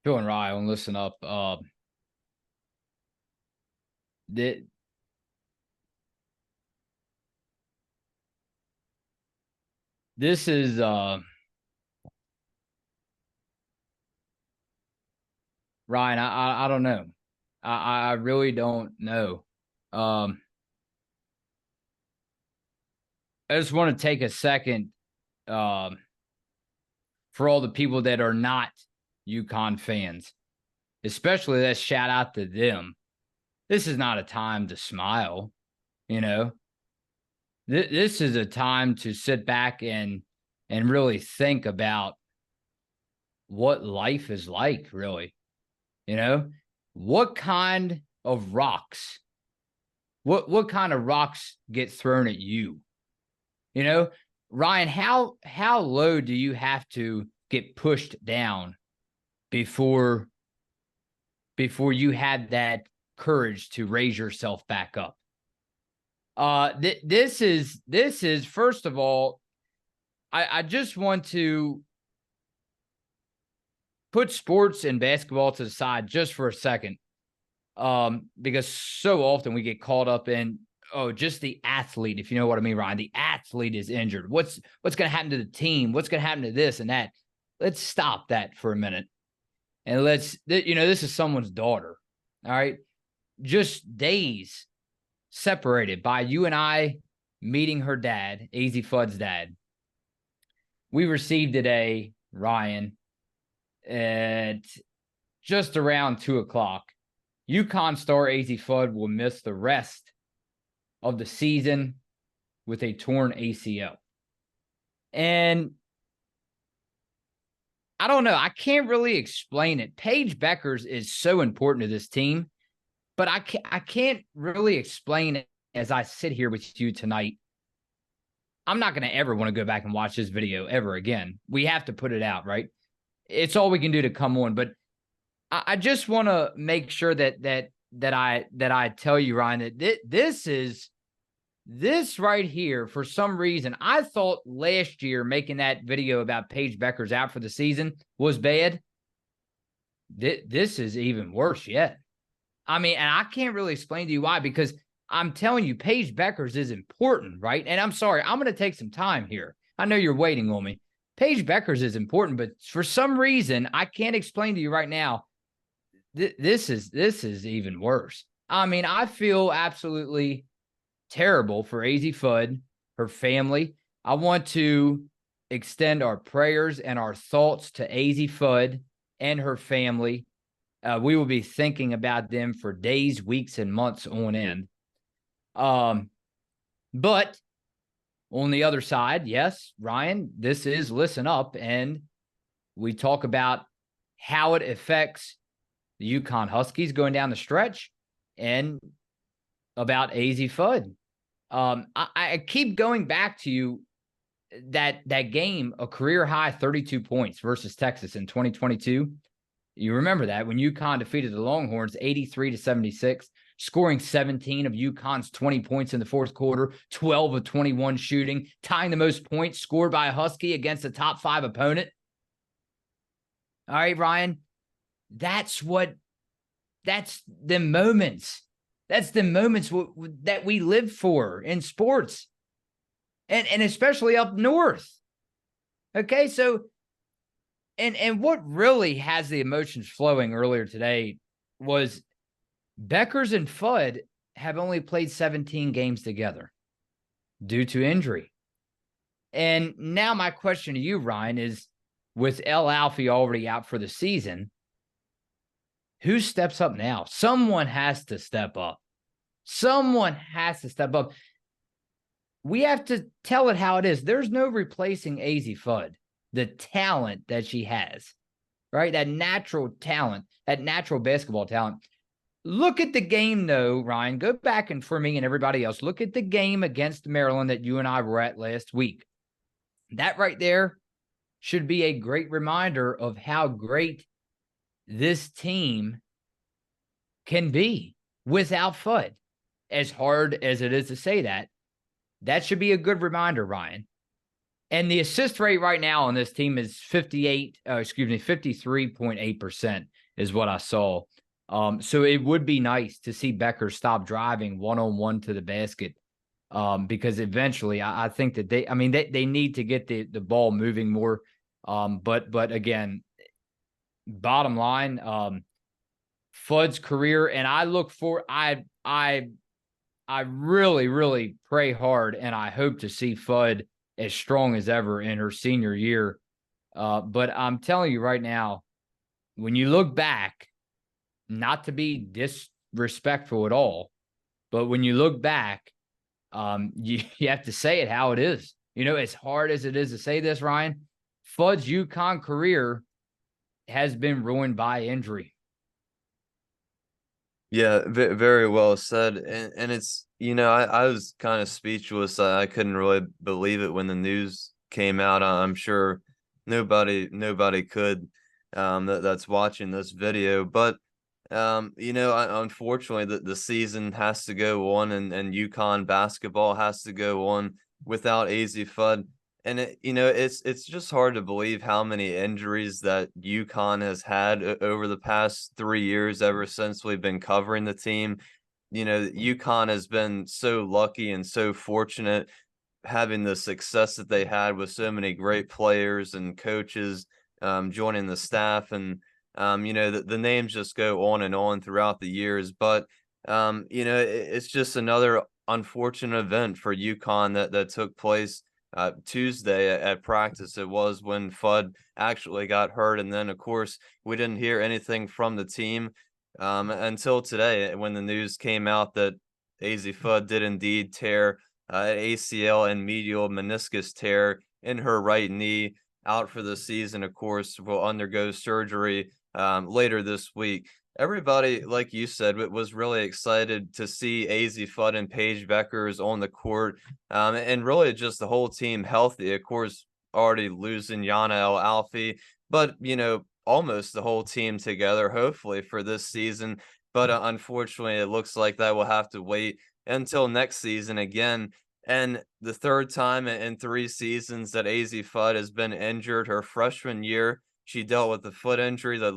Feeling right on listen up. Th- this is Ryan. I don't know. I really don't know. Um, I just want to take a second for all the people that are not Yukon fans, especially let's shout out to them. This is not a time to smile, you know. This is a time to sit back and really think about what life is like, really. You know, what kind of rocks, what kind of rocks get thrown at you? You know, Ryan, how low do you have to get pushed down before you had that courage to raise yourself back up? This is first of all, I just want to put sports and basketball to the side just for a second, because so often we get caught up in, oh, just the athlete, if you know what I mean, Ryan. The athlete is injured. What's going to happen to the team? What's going to happen to this and that? Let's stop that for a minute. And this is someone's daughter, all right? Just days separated by you and I meeting her dad, Azzi Fudd's dad. We received today, Ryan, at just around 2:00. Yukon star Azzi Fudd will miss the rest of the season with a torn ACL. And I don't know. I can't really explain it. Paige Beckers is so important to this team, but I can't really explain it as I sit here with you tonight. I'm not going to ever want to go back and watch this video ever again. We have to put it out, right? It's all we can do to come on. But I just want to make sure that I tell you, Ryan, that this right here, for some reason, I thought last year making that video about Paige Beckers out for the season was bad. This is even worse yet. I mean, and I can't really explain to you why, because I'm telling you, Paige Beckers is important, right? And I'm sorry, I'm going to take some time here. I know you're waiting on me. Paige Beckers is important, but for some reason, I can't explain to you right now. This is even worse. I mean, I feel absolutely terrible for Azzi Fudd, her family. I want to extend our prayers and our thoughts to Azzi Fudd and her family. We will be thinking about them for days, weeks, and months on end. But on the other side, yes, Ryan, this is Listen Up, and we talk about how it affects the Yukon Huskies going down the stretch and about Azzi Fudd. I keep going back to you that game, a career high 32 points versus Texas in 2022. You remember that when Yukon defeated the Longhorns 83-76, scoring 17 of Yukon's 20 points in the fourth quarter, 12 of 21 shooting, tying the most points scored by a Husky against a top 5 opponent. All right, Ryan, that's the moments. That's the moments that we live for in sports, and especially up north. Okay, so and what really has the emotions flowing earlier today was Beckers and Fudd have only played 17 games together due to injury. And now my question to you, Ryan, is with El Alfie already out for the season, who steps up now? Someone has to step up. Someone has to step up. We have to tell it how it is. There's no replacing Azzi Fudd, the talent that she has, right? That natural talent, that natural basketball talent. Look at the game, though, Ryan. Go back and for me and everybody else, look at the game against Maryland that you and I were at last week. That right there should be a great reminder of how great this team can be without Fudd. As hard as it is to say that, that should be a good reminder, Ryan. And the assist rate right now on this team is 53.8% is what I saw. So it would be nice to see Becker stop driving one-on-one to the basket, because eventually I think that they need to get the ball moving more. But again, bottom line, Fudd's career, and I look for I really, really pray hard, and I hope to see Fudd as strong as ever in her senior year. But I'm telling you right now, when you look back, not to be disrespectful at all, but when you look back, you have to say it how it is. As hard as it is to say this, Ryan, Fudd's Yukon career has been ruined by injury. Yeah, very well said. And it's, I was kind of speechless. I couldn't really believe it when the news came out. I'm sure nobody could, that's watching this video. But unfortunately, the season has to go on, and Yukon basketball has to go on without Azzi Fudd. And it's just hard to believe how many injuries that Yukon has had over the past 3 years, ever since we've been covering the team. Yukon has been so lucky and so fortunate having the success that they had with so many great players and coaches joining the staff. And the names just go on and on throughout the years. But it's just another unfortunate event for Yukon that took place Tuesday at practice. It was when Fudd actually got hurt, and then of course we didn't hear anything from the team until today, when the news came out that Azzi Fudd did indeed tear ACL and medial meniscus tear in her right knee, out for the season. Of course, will undergo surgery later this week. Everybody, like you said, was really excited to see Azzi Fudd and Paige Beckers on the court, and really just the whole team healthy. Of course, already losing Yana El Alfi, but almost the whole team together, hopefully for this season. But unfortunately, it looks like that will have to wait until next season again. And the third time in 3 seasons that Azzi Fudd has been injured. Her freshman year, she dealt with a foot injury that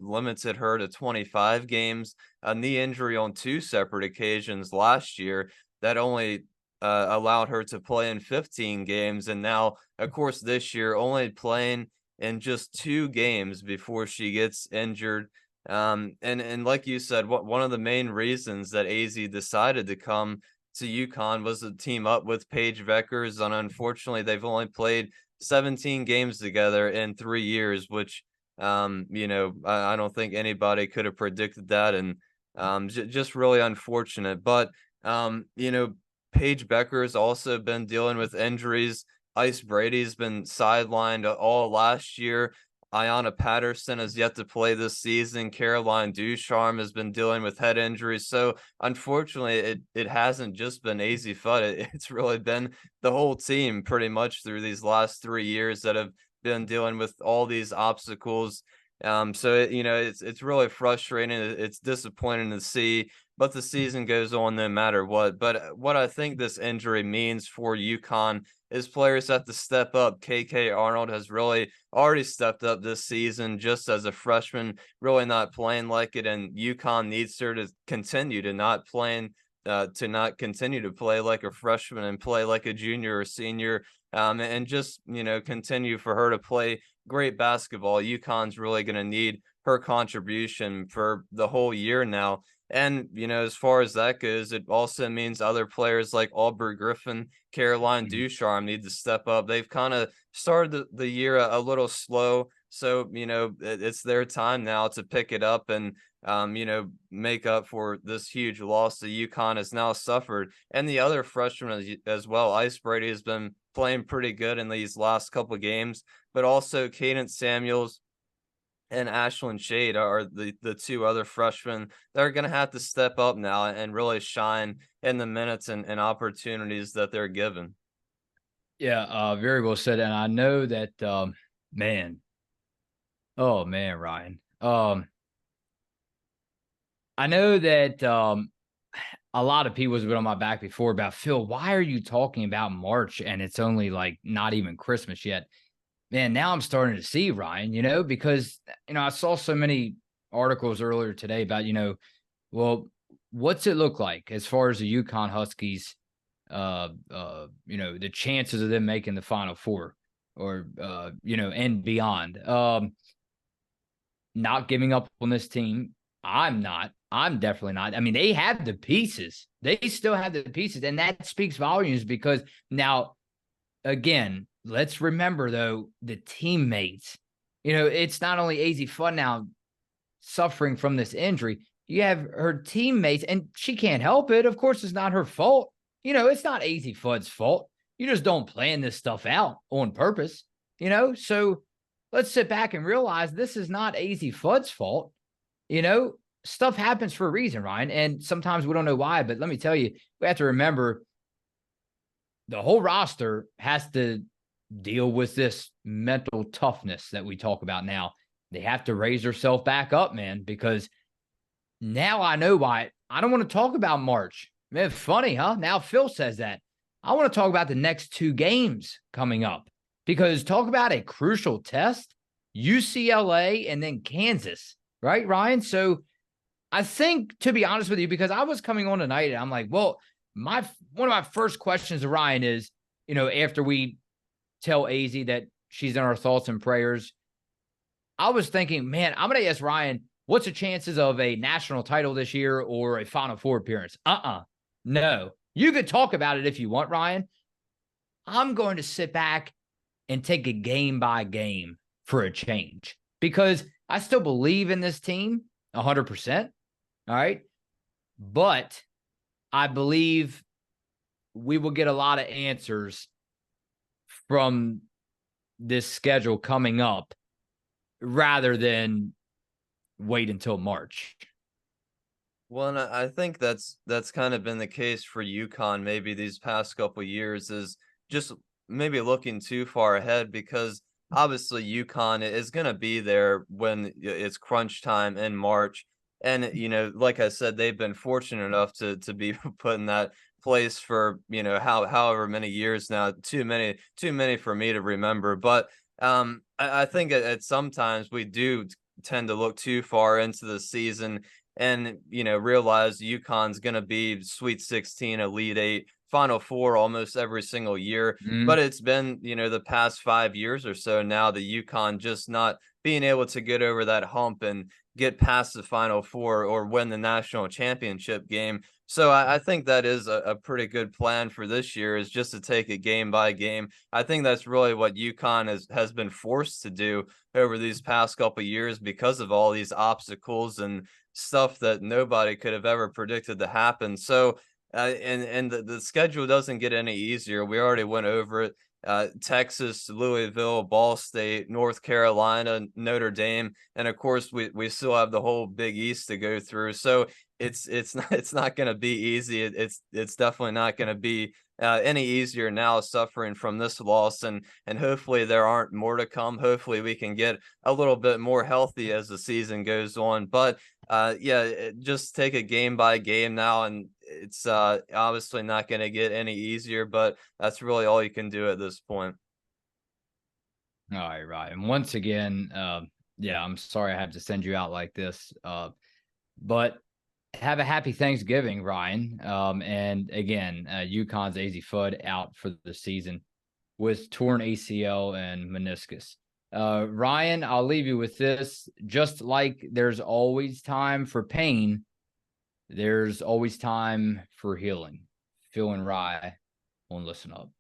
limited her to 25 games, a knee injury on 2 separate occasions last year that only allowed her to play in 15 games. And now, of course, this year, only playing in just 2 games before she gets injured. And like you said, one of the main reasons that Azzi decided to come to Yukon was to team up with Paige Beckers, and unfortunately, they've only played 17 games together in 3 years, which, I don't think anybody could have predicted that. And just really unfortunate. But, Paige Becker's also been dealing with injuries. Ice Brady's been sidelined all last year. Ayanna Patterson has yet to play this season. Caroline Ducharme has been dealing with head injuries. So unfortunately, it hasn't just been Azzi Fudd. It's really been the whole team pretty much through these last 3 years that have been dealing with all these obstacles. So it's really frustrating. It's disappointing to see, but the season goes on no matter what. But what I think this injury means for Yukon is players have to step up. KK Arnold has really already stepped up this season just as a freshman, really not playing like it, and Yukon needs her to continue to not continue to play like a freshman and play like a junior or senior, and just continue for her to play great basketball. Yukon's really going to need her contribution for the whole year now. And, as far as that goes, it also means other players like Aubrey Griffin, Caroline Ducharme need to step up. They've kind of started the year a little slow. So, it's their time now to pick it up and, make up for this huge loss that Yukon has now suffered. And the other freshmen as well. Ice Brady has been playing pretty good in these last couple of games, but also Cadence Samuels and Ashlyn Shade are the 2 other freshmen that are going to have to step up now and really shine in the minutes and opportunities that they're given. Yeah, very well said. And I know that, man, oh man, Ryan. I know that a lot of people have been on my back before about, Phil, why are you talking about March and it's only like not even Christmas yet? Man, now I'm starting to see, Ryan, because, I saw so many articles earlier today about, well, what's it look like as far as the Yukon Huskies, the chances of them making the Final Four or, and beyond. Not giving up on this team. I'm not. I'm definitely not. I mean, they have the pieces. They still have the pieces. And that speaks volumes because now, again, let's remember, though, the teammates. It's not only Azzi Fudd now suffering from this injury. You have her teammates, and she can't help it. Of course, it's not her fault. It's not Azzi Fudd's fault. You just don't plan this stuff out on purpose, So let's sit back and realize this is not Azzi Fudd's fault. Stuff happens for a reason, Ryan, and sometimes we don't know why. But let me tell you, we have to remember the whole roster has to deal with this mental toughness that we talk about now. They have to raise themselves back up, man, because now I know why. I don't want to talk about March. Man, funny, huh? Now Phil says that. I want to talk about the next 2 games coming up because talk about a crucial test, UCLA and then Kansas, right, Ryan? So I think, to be honest with you, because I was coming on tonight and I'm like, well, one of my first questions to Ryan is, after we tell Azzi that she's in our thoughts and prayers, I was thinking, man, I'm going to ask Ryan, what's the chances of a national title this year or a Final Four appearance? No. You could talk about it if you want, Ryan. I'm going to sit back and take a game by game for a change because I still believe in this team 100%. All right. But I believe we will get a lot of answers from this schedule coming up rather than wait until March. Well, and I think that's kind of been the case for Yukon maybe these past couple years is just maybe looking too far ahead because obviously Yukon is going to be there when it's crunch time in March. And, like I said, they've been fortunate enough to be put in that place for, however many years now, too many for me to remember. But I think at sometimes we do tend to look too far into the season and realize UConn's going to be Sweet 16, Elite 8, Final Four almost every single year. But it's been the past 5 years or so now the Yukon just not being able to get over that hump and get past the Final Four or win the national championship game. So I think that is a pretty good plan for this year is just to take it game by game. I think that's really what Yukon has been forced to do over these past couple of years because of all these obstacles and stuff that nobody could have ever predicted to happen. So and the schedule doesn't get any easier. We already went over it. Texas, Louisville, Ball State, North Carolina, Notre Dame, and of course we still have the whole Big East to go through. So it's not going to be easy. It's definitely not going to be any easier now suffering from this loss, and hopefully there aren't more to come. Hopefully we can get a little bit more healthy as the season goes on. But just take it game by game now, and it's obviously not going to get any easier, but that's really all you can do at this point. All right. And once again, I'm sorry I have to send you out like this, but have a happy Thanksgiving, Ryan. And again, Yukon's Azzi Fudd out for the season with torn ACL and meniscus. Ryan, I'll leave you with this. Just like there's always time for pain, there's always time for healing. Phil and Rye on Listen Up.